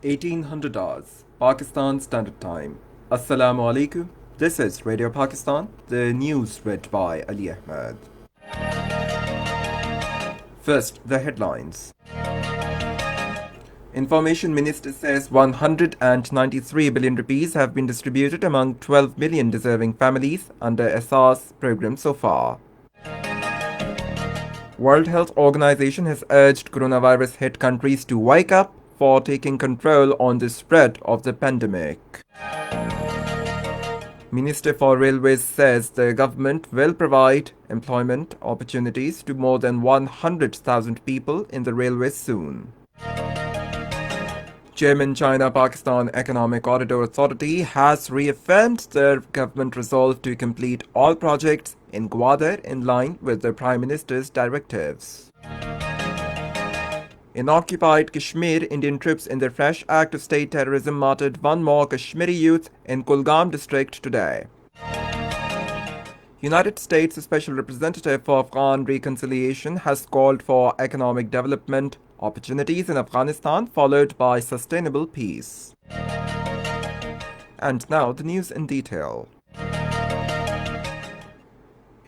1800 hours, Pakistan Standard Time. Assalamu alaikum. This is Radio Pakistan, the news read by Ali Ahmed. First, the headlines. Information Minister says 193 billion rupees have been distributed among 12 million deserving families under SR's program so far. World Health Organization has urged coronavirus-hit countries to wake up for taking control on the spread of the pandemic. Minister for Railways says the government will provide employment opportunities to more than 100,000 people in the railways soon. Chairman China-Pakistan Economic Corridor Authority has reaffirmed their government resolve to complete all projects in Gwadar in line with the Prime Minister's directives. In occupied Kashmir, Indian troops in their fresh act of state terrorism martyred one more Kashmiri youth in Kulgam district today. United States Special Representative for Afghan Reconciliation has called for economic development opportunities in Afghanistan followed by sustainable peace. And now the news in detail.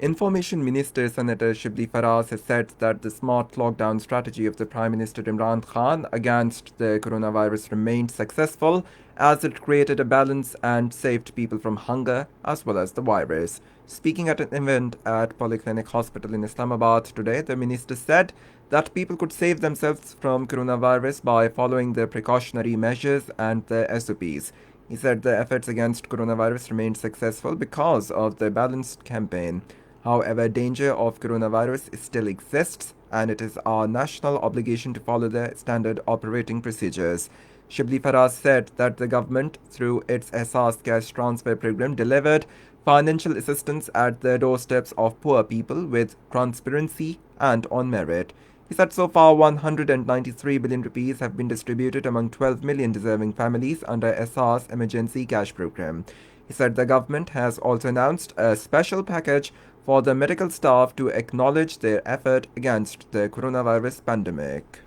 Information Minister Senator Shibli Faraz has said that the smart lockdown strategy of the Prime Minister Imran Khan against the coronavirus remained successful as it created a balance and saved people from hunger as well as the virus. Speaking at an event at Polyclinic Hospital in Islamabad today, the minister said that people could save themselves from coronavirus by following the precautionary measures and the SOPs. He said the efforts against coronavirus remained successful because of the balanced campaign. However, danger of coronavirus still exists, and it is our national obligation to follow the standard operating procedures. Shibli Faraz said that the government, through its SR's cash transfer program, delivered financial assistance at the doorsteps of poor people with transparency and on merit. He said so far 193 billion rupees have been distributed among 12 million deserving families under SR's emergency cash program. He said the government has also announced a special package for the medical staff to acknowledge their effort against the coronavirus pandemic.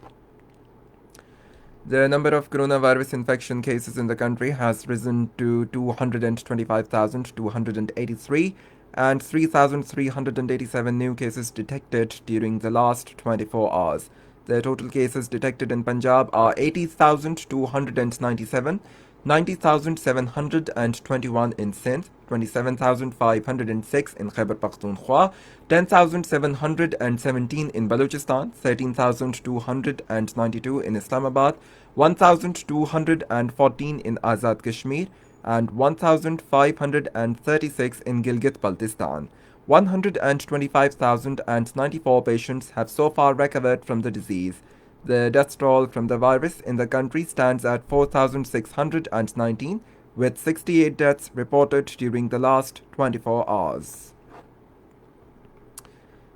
The number of coronavirus infection cases in the country has risen to 225,283 and 3,387 new cases detected during the last 24 hours. The total cases detected in Punjab are 80,297, 90,721 in Sindh, 27,506 in Khyber Pakhtunkhwa, 10,717 in Balochistan, 13,292 in Islamabad, 1,214 in Azad Kashmir, and 1,536 in Gilgit-Baltistan. 125,094 patients have so far recovered from the disease. The death toll from the virus in the country stands at 4,619, with 68 deaths reported during the last 24 hours.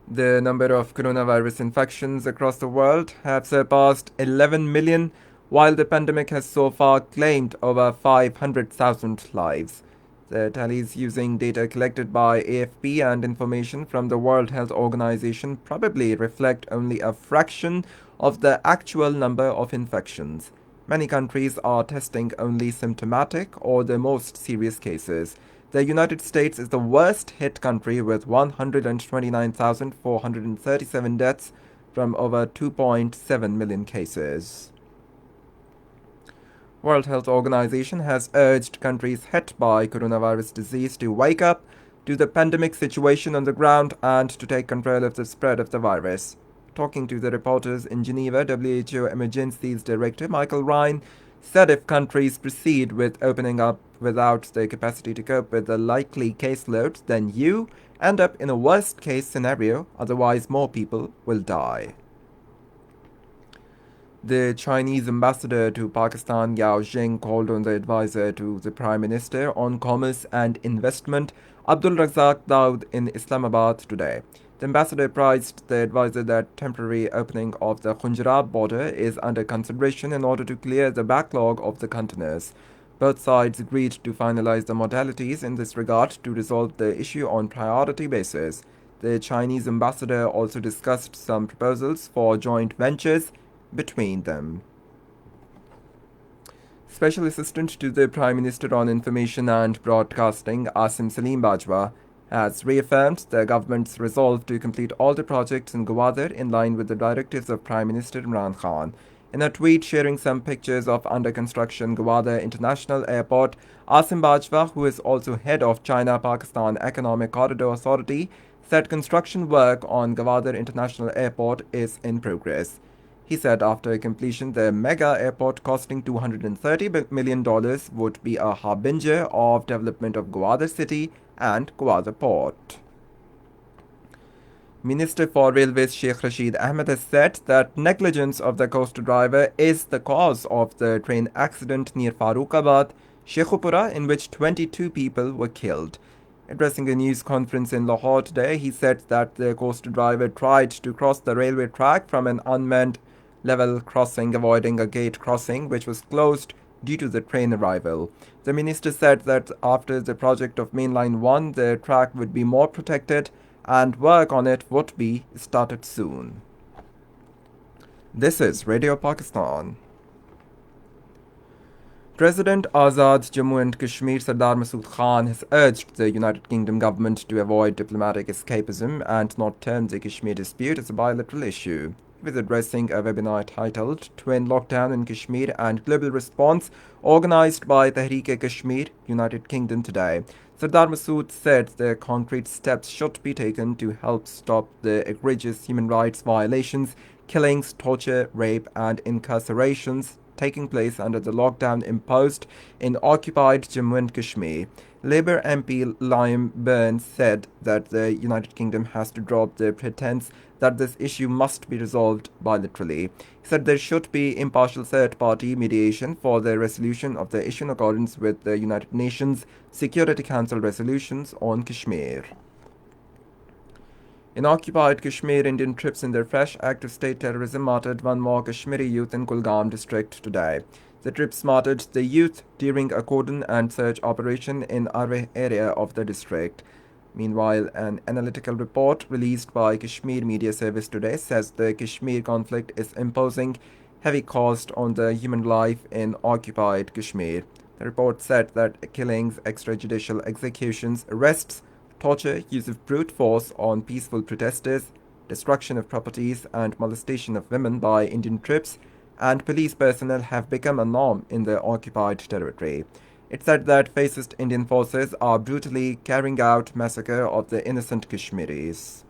The number of coronavirus infections across the world have surpassed 11 million, while the pandemic has so far claimed over 500,000 lives. The tallies using data collected by AFP and information from the World Health Organization probably reflect only a fraction of the actual number of infections. Many countries are testing only symptomatic or the most serious cases. The United States is the worst hit country with 129,437 deaths from over 2.7 million cases. World Health Organization has urged countries hit by coronavirus disease to wake up to the pandemic situation on the ground and to take control of the spread of the virus. Talking to the reporters in Geneva, WHO Emergencies Director Michael Ryan said if countries proceed with opening up without the capacity to cope with the likely caseload, then you end up in a worst-case scenario, otherwise more people will die. The Chinese ambassador to Pakistan, Yao Jing, called on the advisor to the Prime Minister on Commerce and Investment, Abdul Razak Daud, in Islamabad today. The ambassador praised the advisor that temporary opening of the Khunjarab border is under consideration in order to clear the backlog of the containers. Both sides agreed to finalize the modalities in this regard to resolve the issue on priority basis. The Chinese ambassador also discussed some proposals for joint ventures between them. Special Assistant to the Prime Minister on Information and Broadcasting, Asim Salim Bajwa, has reaffirmed the government's resolve to complete all the projects in Gwadar in line with the directives of Prime Minister Imran Khan. In a tweet sharing some pictures of under construction Gwadar International Airport, Asim Bajwa, who is also head of China-Pakistan Economic Corridor Authority, said construction work on Gwadar International Airport is in progress. He said after completion, the mega airport costing $230 million would be a harbinger of development of Gwadar city and Gwadar port. Minister for Railways Sheikh Rashid Ahmed has said that negligence of the coaster driver is the cause of the train accident near Farooqabad, Sheikhupura, in which 22 people were killed. Addressing a news conference in Lahore today, he said that the coaster driver tried to cross the railway track from an unmanned level crossing, avoiding a gate crossing which was closed due to the train arrival. The minister said that after the project of Mainline 1, the track would be more protected and work on it would be started soon. This is Radio Pakistan. President Azad Jammu and Kashmir Sardar Masood Khan has urged the United Kingdom government to avoid diplomatic escapism and not term the Kashmir dispute as a bilateral issue. He was addressing a webinar titled Twin Lockdown in Kashmir and Global Response, organized by Tehreek-e-Kashmir, United Kingdom today. Sardar Masood said the concrete steps should be taken to help stop the egregious human rights violations, killings, torture, rape and incarcerations taking place under the lockdown imposed in occupied Jammu and Kashmir. Labour MP Liam Burns said that the United Kingdom has to drop the pretense that this issue must be resolved bilaterally. He said there should be impartial third-party mediation for the resolution of the issue in accordance with the United Nations Security Council resolutions on Kashmir. In occupied Kashmir, Indian troops in their fresh act of state terrorism martyred one more Kashmiri youth in Kulgam district today. The troops martyred the youth during a cordon and search operation in Arve area of the district. Meanwhile, an analytical report released by Kashmir Media Service today says the Kashmir conflict is imposing heavy cost on the human life in occupied Kashmir. The report said that killings, extrajudicial executions, arrests, torture, use of brute force on peaceful protesters, destruction of properties and molestation of women by Indian troops and police personnel have become a norm in the occupied territory. It said that fascist Indian forces are brutally carrying out massacre of the innocent Kashmiris.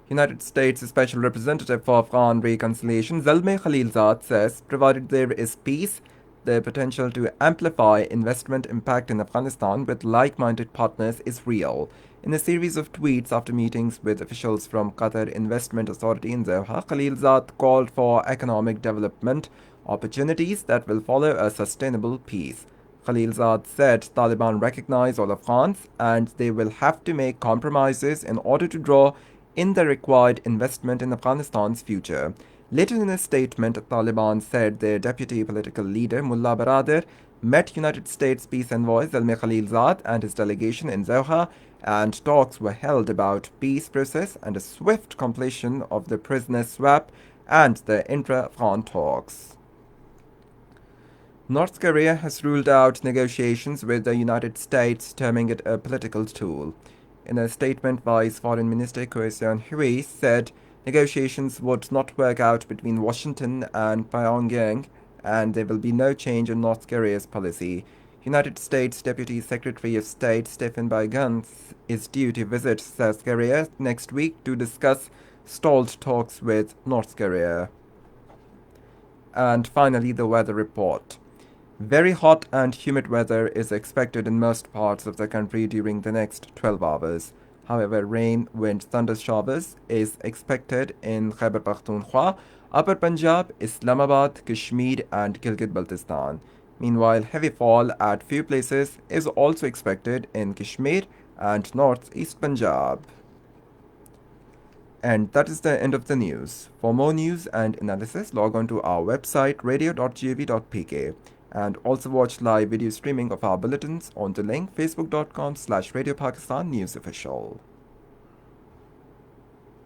United States Special Representative for Afghan Reconciliation Zalmay Khalilzad says, provided there is peace, the potential to amplify investment impact in Afghanistan with like-minded partners is real. In a series of tweets after meetings with officials from Qatar Investment Authority in Doha, Khalilzad called for economic development opportunities that will follow a sustainable peace. Khalilzad said Taliban recognize all Afghans and they will have to make compromises in order to draw in the required investment in Afghanistan's future. Later in a statement, Taliban said their deputy political leader Mullah Baradar met United States Peace Envoy Zalmay Khalilzad and his delegation in Doha, and talks were held about peace process and a swift completion of the prisoner swap and the intra-Afghan talks. North Korea has ruled out negotiations with the United States, terming it a political tool. In a statement, Vice Foreign Minister Koh Seon-hui said negotiations would not work out between Washington and Pyongyang, and there will be no change in North Korea's policy. United States Deputy Secretary of State Stephen Biegun is due to visit South Korea next week to discuss stalled talks with North Korea. And finally, the weather report. Very hot and humid weather is expected in most parts of the country during the next 12 hours. However, rain, wind, thunder showers is expected in Khyber Pakhtunkhwa, Upper Punjab, Islamabad, Kashmir and Gilgit-Baltistan. Meanwhile, heavy fall at few places is also expected in Kashmir and northeast Punjab. And that is the end of the news. For more news and analysis, log on to our website radio.gov.pk and also watch live video streaming of our bulletins on the link facebook.com/Radio Pakistan News Official.